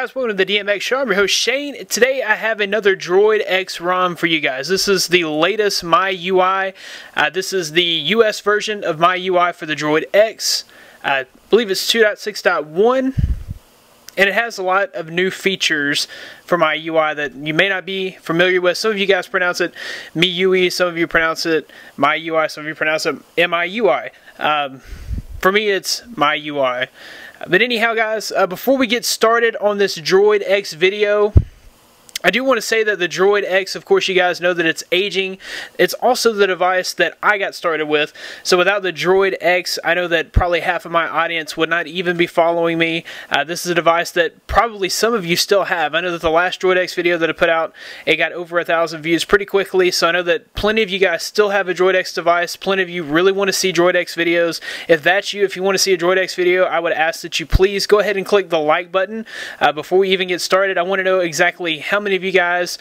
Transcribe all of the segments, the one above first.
guys, welcome to the DMX Show. I'm your host Shane. Today I have another DroidX ROM for you guys. This is the latest MIUI. This is the US version of MIUI for the DroidX. I believe it's 2.6.1. And it has a lot of new features for MIUI that you may not be familiar with. Some of you guys pronounce it MIUI, some of you pronounce it MIUI, some of you pronounce it MIUI. For me, it's MIUI. But anyhow, guys, before we get started on this DroidX video, I do want to say that the DroidX, of course, you guys know that it's aging. It's also the device that I got started with. So without the DroidX, I know that probably half of my audience would not even be following me. This is a device that probably some of you still have. I know that the last DroidX video that I put out, it got over 1,000 views pretty quickly. So I know that plenty of you guys still have a DroidX device. Plenty of you really want to see DroidX videos. If that's you, if you want to see a DroidX video, I would ask that you please go ahead and click the like button. Before we even get started, I want to know exactly how many of you guys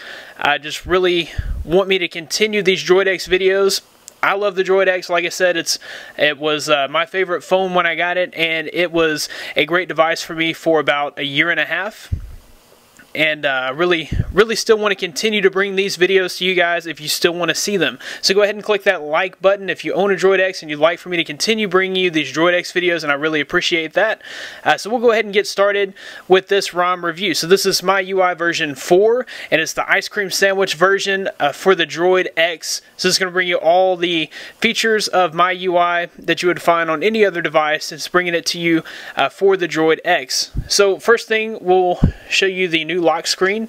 just really want me to continue these DroidX videos. I love the DroidX. Like I said, it was my favorite phone when I got it, and it was a great device for me for about a year and a half. And really still want to continue to bring these videos to you guys if you still want to see them. So go ahead and click that like button if you own a DroidX and you'd like for me to continue bringing you these DroidX videos, and I really appreciate that. So we'll go ahead and get started with this ROM review. So this is MIUI version 4, and it's the ice cream sandwich version for the DroidX. So it's going to bring you all the features of MIUI that you would find on any other device. It's bringing it to you for the DroidX. So first thing, we'll show you the new lock screen.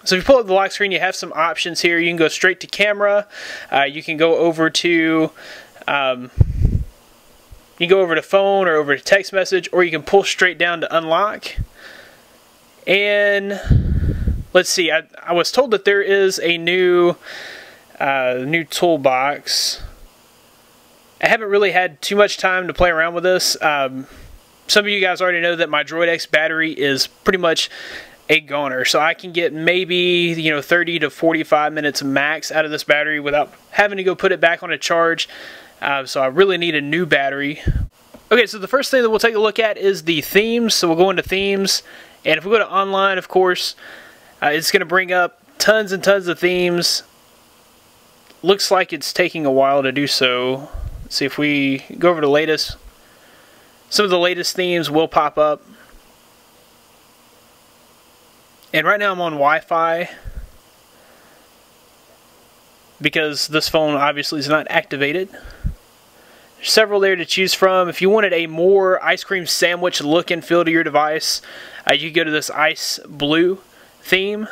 So if you pull up the lock screen, you have some options here. You can go straight to camera. You can go over to phone or over to text message, or you can pull straight down to unlock. And let's see. I was told that there is a new toolbox. I haven't really had too much time to play around with this. Some of you guys already know that my DroidX battery is pretty much a goner, so I can get maybe 30 to 45 minutes max out of this battery without having to go put it back on a charge. So I really need a new battery. Okay, so the first thing that we'll take a look at is the themes. So we'll go into themes, and if we go to online, of course, it's going to bring up tons and tons of themes. Looks like it's taking a while to do so. Let's see if we go over to latest. Some of the latest themes will pop up. And right now I'm on Wi-Fi because this phone obviously is not activated. There's several there to choose from. If you wanted a more ice cream sandwich look and feel to your device, you could go to this ice blue theme.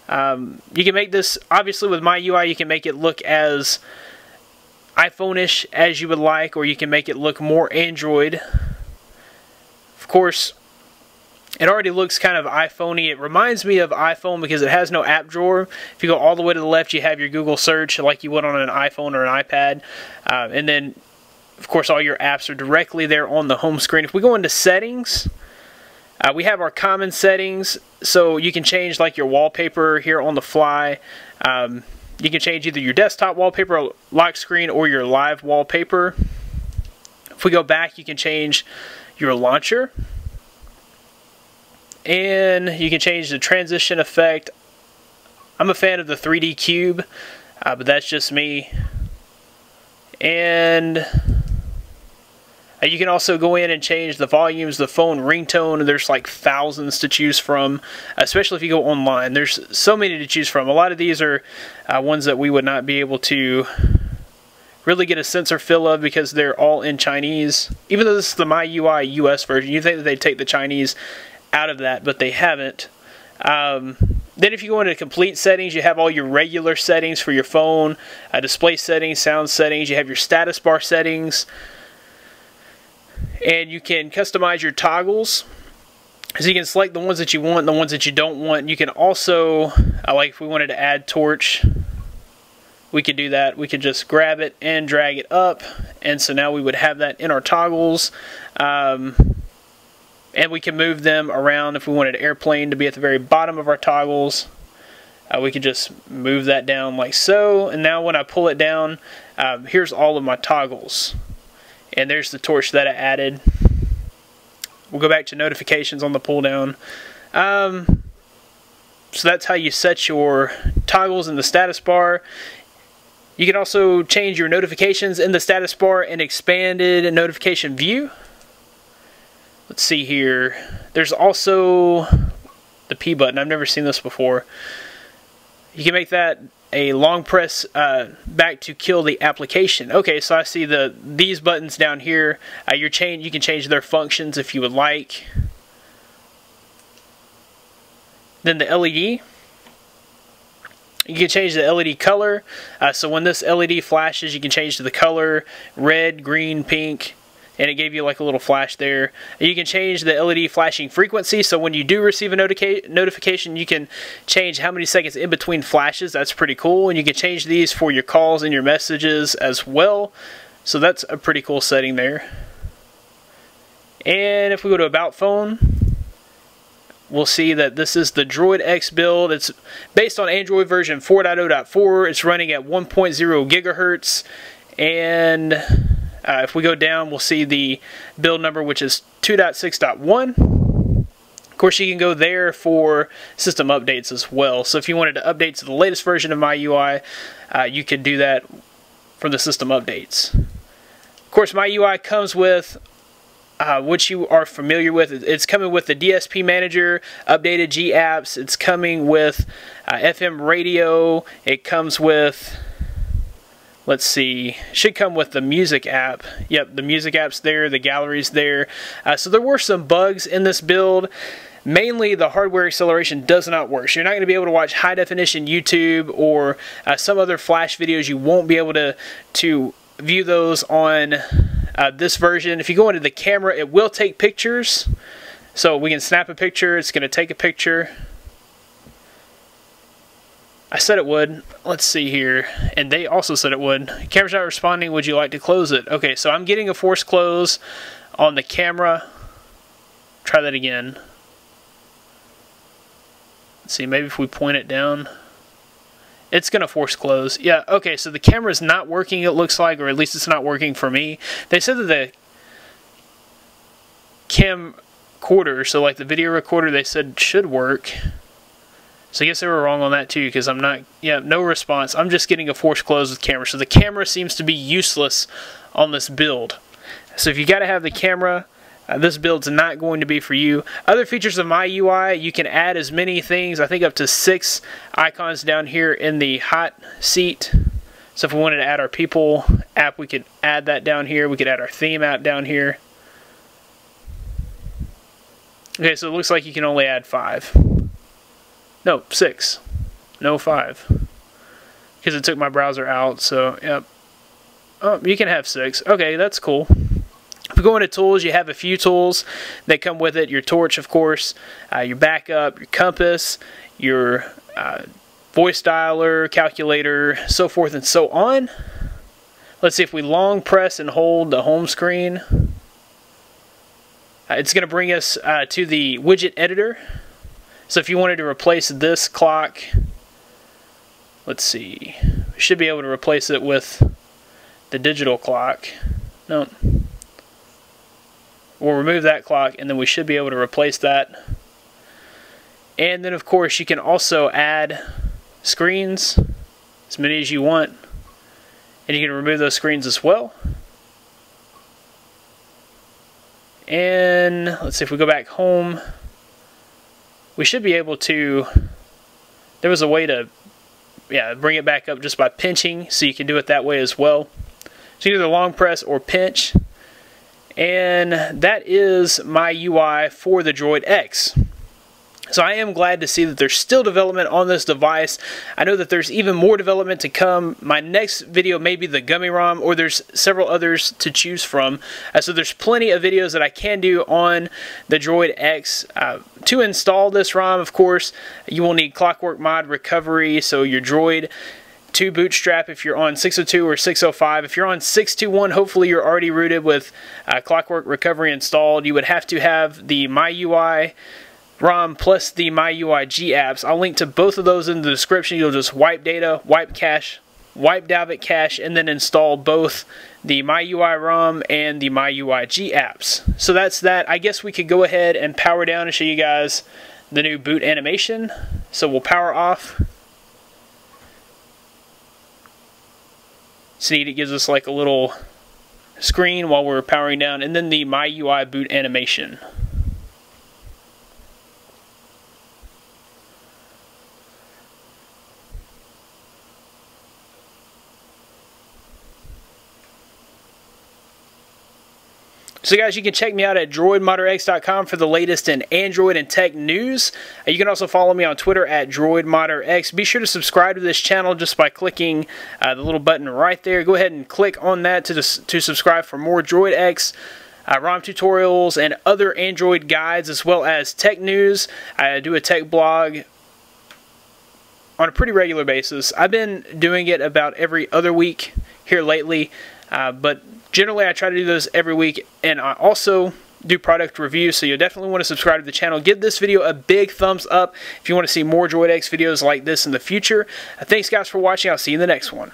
You can make this, obviously with MIUI, you can make it look as iPhone-ish as you would like, or you can make it look more Android. Of course, it already looks kind of iPhone-y. It reminds me of iPhone because it has no app drawer. If you go all the way to the left, you have your Google search like you would on an iPhone or an iPad. And then, of course, all your apps are directly there on the home screen. If we go into settings, we have our common settings. So you can change like your wallpaper here on the fly. You can change either your desktop wallpaper, lock screen, or your live wallpaper. If we go back, you can change your launcher. And you can change the transition effect. I'm a fan of the 3D cube, but that's just me. And you can also go in and change the volumes, the phone ringtone. There's like thousands to choose from, especially if you go online. There's so many to choose from. A lot of these are ones that we would not be able to really get a sense or feel of because they're all in Chinese. Even though this is the MIUI US version, you'd think that they'd take the Chinese out of that, but they haven't. Then if you go into complete settings, you have all your regular settings for your phone, display settings, sound settings. You have your status bar settings. And you can customize your toggles. So you can select the ones that you want and the ones that you don't want. You can also, like if we wanted to add torch, we could do that. We could just grab it and drag it up. And so now we would have that in our toggles. And we can move them around. If we wanted airplane to be at the very bottom of our toggles, we could just move that down like so. And now when I pull it down, here's all of my toggles. And there's the torch that I added. We'll go back to notifications on the pull down. So that's how you set your toggles in the status bar. You can also change your notifications in the status bar and expanded notification view. Let's see here. There's also the P button. I've never seen this before. You can make that a long press back to kill the application. Okay, so I see these buttons down here. You can change their functions if you would like. Then the LED. You can change the LED color. So when this LED flashes, you can change to the color red, green, pink, and it gave you like a little flash there. You can change the LED flashing frequency. So when you do receive a notification, you can change how many seconds in between flashes. That's pretty cool. And you can change these for your calls and your messages as well. So that's a pretty cool setting there. And if we go to About Phone, we'll see that this is the DroidX build. It's based on Android version 4.0.4. It's running at 1.0 gigahertz. And if we go down, we'll see the build number, which is 2.6.1. Of course, you can go there for system updates as well. So if you wanted to update to the latest version of MIUI, you could do that from the system updates. Of course, MIUI comes with which you are familiar with. It's coming with the DSP manager, updated G apps. It's coming with FM radio. It comes with, let's see, should come with the music app. Yep, the music app's there, the gallery's there. So there were some bugs in this build. Mainly the hardware acceleration does not work. So you're not going to be able to watch high definition YouTube or some other flash videos. You won't be able to view those on this version. If you go into the camera, it will take pictures. So we can snap a picture. It's going to take a picture. I said it would. Let's see here. And they also said it would. Camera's not responding. Would you like to close it? Okay, so I'm getting a force close on the camera. Try that again. Let's see, maybe if we point it down. It's going to force close. Yeah, okay, so the camera's not working, it looks like, or at least it's not working for me. They said that the camcorder, so like the video recorder, they said should work. So I guess they were wrong on that too, because I'm not, yeah, no response. I'm just getting a force close with camera. So the camera seems to be useless on this build. So if you got to have the camera, this build's not going to be for you. Other features of MIUI, you can add as many things, I think up to 6 icons down here in the hot seat. So if we wanted to add our people app, we could add that down here. We could add our theme app down here. Okay, so it looks like you can only add 5. No, 6. No, 5. Because it took my browser out, so, yep. Oh, you can have 6. Okay, that's cool. If we go into tools, you have a few tools that come with it. Your torch, of course, your backup, your compass, your voice dialer, calculator, so forth and so on. Let's see if we long press and hold the home screen. It's going to bring us to the widget editor. So if you wanted to replace this clock, let's see, we should be able to replace it with the digital clock. No. We'll remove that clock, and then we should be able to replace that. And then, of course, you can also add screens, as many as you want. And you can remove those screens as well. And let's see if we go back home. We should be able to, there was a way to bring it back up just by pinching, so you can do it that way as well. So you can either long press or pinch. And that is MIUI for the DroidX. So I am glad to see that there's still development on this device. I know that there's even more development to come. My next video may be the Gummy ROM, or there's several others to choose from. So there's plenty of videos that I can do on the DroidX. To install this ROM, of course, you will need Clockwork Mod Recovery, so your Droid to bootstrap if you're on 602 or 605. If you're on 621, hopefully you're already rooted with Clockwork Recovery installed. You would have to have the MIUI ROM plus the MIUI G apps. I'll link to both of those in the description. You'll just wipe data, wipe cache, wipe Dalvik cache, and then install both the MIUI ROM and the MIUI G apps. So that's that. I guess we could go ahead and power down and show you guys the new boot animation. So we'll power off. It's neat, it gives us like a little screen while we're powering down, and then the MIUI boot animation. So guys, you can check me out at droidmodderx.com for the latest in Android and tech news. You can also follow me on Twitter at droidmodderx. Be sure to subscribe to this channel just by clicking the little button right there. Go ahead and click on that to subscribe for more DroidX ROM tutorials and other Android guides, as well as tech news. I do a tech blog on a pretty regular basis. I've been doing it about every other week here lately, but generally I try to do those every week, and I also do product reviews, so you'll definitely want to subscribe to the channel. Give this video a big thumbs up if you want to see more DroidX videos like this in the future. Thanks guys for watching. I'll see you in the next one.